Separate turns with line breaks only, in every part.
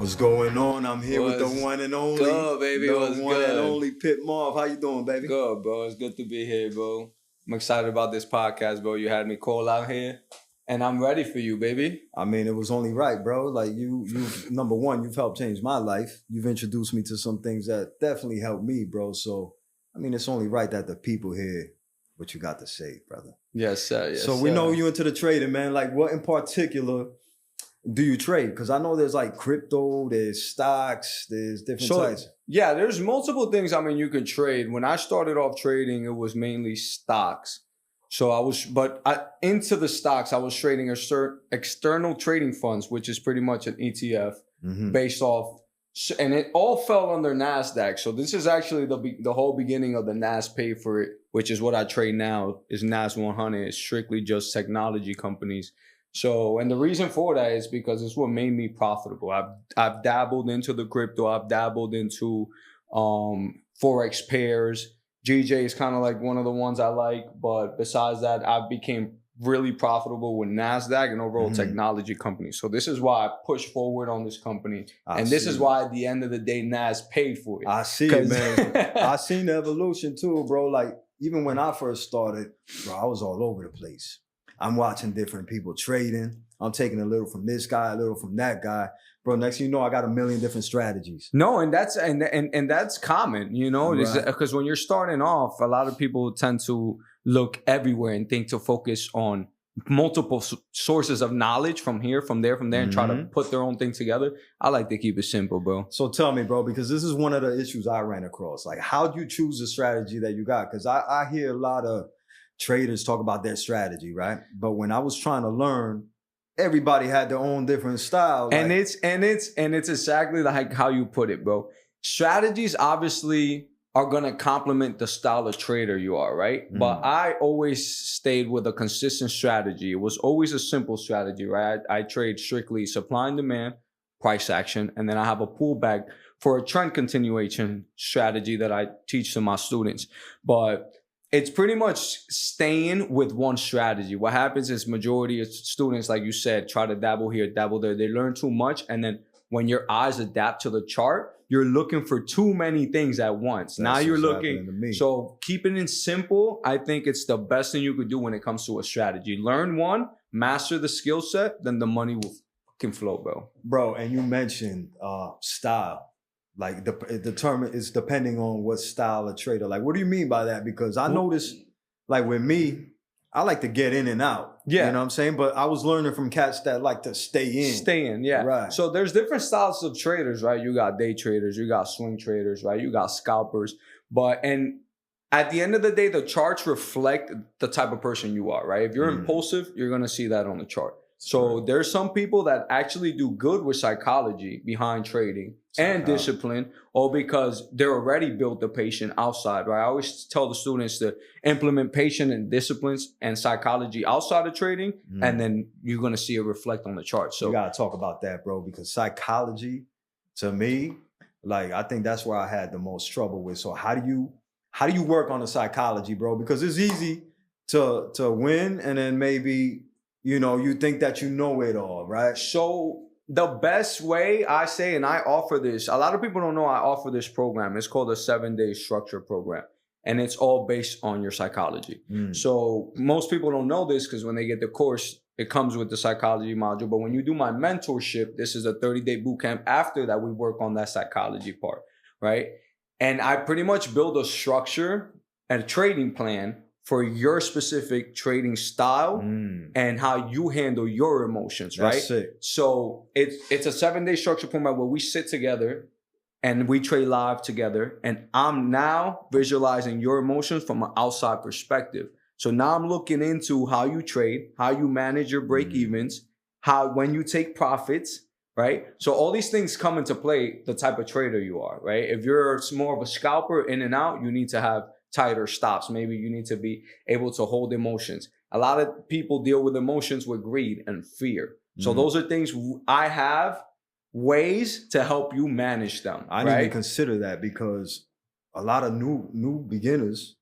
What's going on? I'm here with the one and only.
Good, baby.
The
What's
one
good?
and only Pit Marv. How you doing, baby?
Good, bro. It's good to be here, bro. I'm excited about this podcast, bro. You had me call out here, and I'm ready for you, baby.
I mean, it was only right, bro. Like you number one, you've helped change my life. You've introduced me to some things that definitely helped me, bro. So, I mean, it's only right that the people hear what you got to say, brother.
Yes, sir. Yes,
so we know you into the trading, man. Like, what in particular do you trade? Because I know there's like crypto, there's stocks, there's different types.
Yeah, there's multiple things. I mean, you can trade. When I started off trading, it was mainly stocks. So into the stocks, I was trading external trading funds, which is pretty much an ETF based off, and it all fell under NASDAQ. So this is actually the whole beginning of the NAS pay for it, which is what I trade now, is NAS 100. It's strictly just technology companies. So, and the reason for that is because it's what made me profitable. I've dabbled into the crypto. I've dabbled into Forex pairs. GJ is kind of like one of the ones I like. But besides that, I became really profitable with NASDAQ and overall technology companies. So this is why I push forward on this company. This is why at the end of the day, NAS paid for it.
I see it, man. I seen the evolution too, bro. Like, even when I first started, bro, I was all over the place. I'm watching different people trading. I'm taking a little from this guy, a little from that guy. Bro, next thing you know, I got a million different strategies.
No, and that's common, you know, because when you're starting off, a lot of people tend to look everywhere and think to focus on multiple sources of knowledge from here, from there, and try to put their own thing together. I like to keep it simple, bro.
So tell me, bro, because this is one of the issues I ran across. Like, how do you choose the strategy that you got? Because I hear a lot of traders talk about their strategy, right? But when I was trying to learn, everybody had their own different style.
And it's exactly like how you put it, bro. Strategies obviously are gonna complement the style of trader you are, right? But I always stayed with a consistent strategy. It was always a simple strategy, right? I trade strictly supply and demand, price action, and then I have a pullback for a trend continuation strategy that I teach to my students. But it's pretty much staying with one strategy. What happens is majority of students, like you said, try to dabble here, dabble there. They learn too much. And then when your eyes adapt to the chart, you're looking for too many things at once. Now you're looking. So keeping it simple, I think it's the best thing you could do when it comes to a strategy. Learn one, master the skill set, then the money will fucking flow, bro.
Bro, and you mentioned style. Like it's depending on what style of trader. Like, what do you mean by that? Because I noticed, like with me, I like to get in and out. Yeah. You know what I'm saying? But I was learning from cats that like to stay in.
Stay in, yeah.
Right.
So there's different styles of traders, right? You got day traders, you got swing traders, right? You got scalpers. And at the end of the day, the charts reflect the type of person you are, right? If you're impulsive, you're going to see that on the chart. So there's some people that actually do good with psychology behind trading and discipline, all because they're already built the patient outside, right? I always tell the students to implement patient and disciplines and psychology outside of trading, and then you're going to see it reflect on the chart. So
you got to talk about that, bro, because psychology, to me, like, I think that's where I had the most trouble with. So how do you work on the psychology, bro? Because it's easy to win, and then maybe, you know, you think that you know it all, right?
So the best way, I say, and I offer this, a lot of people don't know I offer this program. It's called a 7-day structure program. And it's all based on your psychology. So most people don't know this because when they get the course, it comes with the psychology module. But when you do my mentorship, this is a 30-day boot camp. After that, we work on that psychology part, right? And I pretty much build a structure and a trading plan for your specific trading style and how you handle your emotions, right?
That's sick.
So it's a 7-day structure program where we sit together and we trade live together. And I'm now visualizing your emotions from an outside perspective. So now I'm looking into how you trade, how you manage your break evens, when you take profits, right? So all these things come into play, the type of trader you are, right? If you're more of a scalper in and out, you need to have tighter stops. Maybe you need to be able to hold emotions. A lot of people deal with emotions with greed and fear. So those are things I have ways to help you manage them.
I didn't even consider that because a lot of new beginners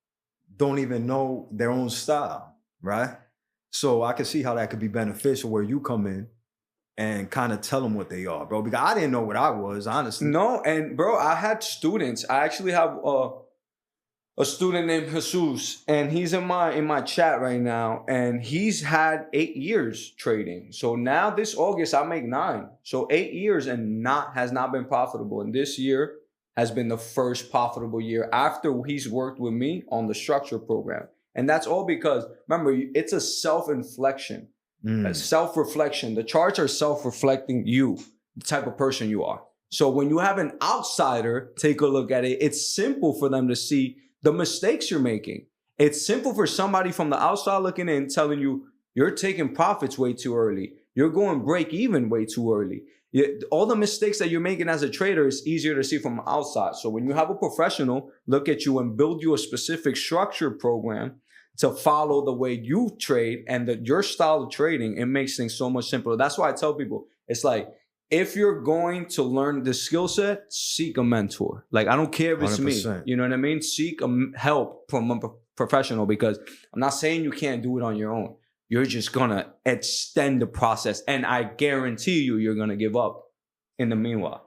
don't even know their own style, right? So I can see how that could be beneficial where you come in and kind of tell them what they are, bro? Because I didn't know what I was, honestly.
No, and bro, I had students. I actually have a student named Jesus, and he's in my chat right now, and he's had 8 years trading. So now this August I make 9. So 8 years and has not been profitable. And this year has been the first profitable year after he's worked with me on the structure program. And that's all because, remember, it's a self-inflection, a self-reflection. The charts are self-reflecting you, the type of person you are. So when you have an outsider take a look at it, it's simple for them to see the mistakes you're making. It's simple for somebody from the outside looking in telling you, you're taking profits way too early. You're going break even way too early. All the mistakes that you're making as a trader is easier to see from the outside. So when you have a professional look at you and build you a specific structured program to follow the way you trade and your style of trading, it makes things so much simpler. That's why I tell people, it's like, if you're going to learn the skill set, seek a mentor. Like, I don't care if it's
100%.
me. You know what I mean? Seek help from a professional, because I'm not saying you can't do it on your own. You're just going to extend the process. And I guarantee you're going to give up in the meanwhile.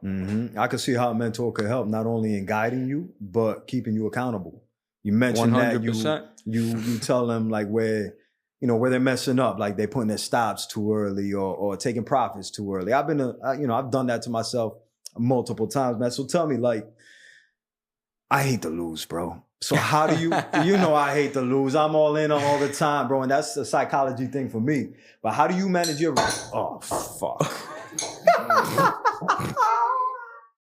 I can see how a mentor could help, not only in guiding you, but keeping you accountable. You mentioned
100%.
that you tell them like where they're messing up, like they're putting their stops too early or taking profits too early. I've done that to myself multiple times, man. So tell me, like, I hate to lose, bro. So how do I hate to lose. I'm all in all the time, bro. And that's a psychology thing for me. But how do you manage your, oh, fuck.